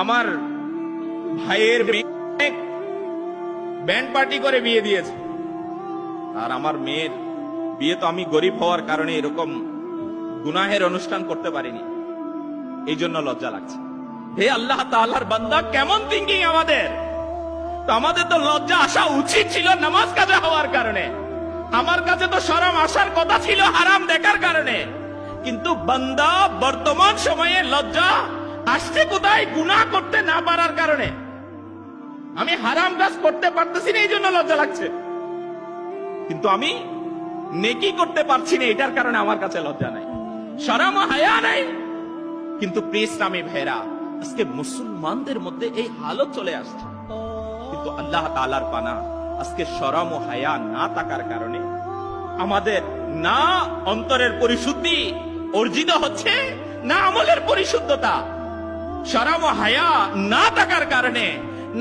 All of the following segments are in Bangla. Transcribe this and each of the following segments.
আমার ভাইয়ের ব্যান্ড পার্টি করে বিয়ে দিয়েছে, আর আমার মেয়ের বিয়ে তো আমি গরিব হওয়ার কারণে এরকম গুনাহের অনুষ্ঠান করতে পারিনি, এই জন্য লজ্জা লাগছে। হে আল্লাহ তাআলার বান্দা, কেমন থিঙ্কিং আমাদের! তো আমাদের তো লজ্জা আসা উচিত ছিল নামাজ কাজা হওয়ার কারণে, আমার কাছে তো শরম আসার কথা ছিল হারাম দেখার কারণে। কিন্তু বান্দা বর্তমান সময়ে লজ্জা আসছে কোথায়? গুনাহ করতে না পারার কারণে। আমি হারাম কাজ করতে পারতেছি না, এই জন্য লজ্জা লাগছে, কিন্তু আমি নেকি করতে পারছি না, এটার কারণে আমার কাছে লজ্জা নাই, শরম ও হায়া নাই। কিন্তু প্রিয় ইসলামী ভাইরা, আজকে মুসলমানদের মধ্যে এই হালত চলে আসছে। কিন্তু আল্লাহ তাআলার পানা, আজকে শরম ও হায়া না থাকার কারণে আমাদের না অন্তরের পরিশুদ্ধি অর্জিত হচ্ছে, না আমলের পরিশুদ্ধতা। শরম ও হায়া না থাকার কারণে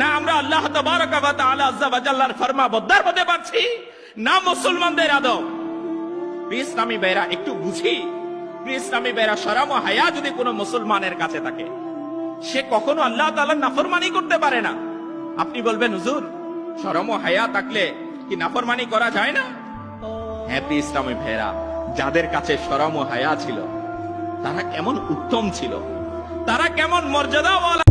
না আমরা আল্লাহ তাবারাকা ওয়া তাআলা আযজা ওয়া জাল্লার ফরমাবরদার হতে পারছি, না মুসলমানদের আদব। প্রিয় ইসলামী ভাইরা, একটু বুঝি, প্রিয় ইসলামী ভাইরা, শরম ও হায়া যদি কোনো মুসলমানের কাছে থাকে, সে কখনো আল্লাহ তাআলার নাফরমানি করতে পারে না। আপনি বলবেন, হুজুর, শরম ও হায়া থাকলে কি নাফরমানি করা যায় না? হ্যাঁ প্রিয় ইসলামী ভাইরা, যাদের কাছে শরম ও হায়া ছিল তারা কেমন উত্তম ছিল, তারা কেমন মর্যাদাওয়ালা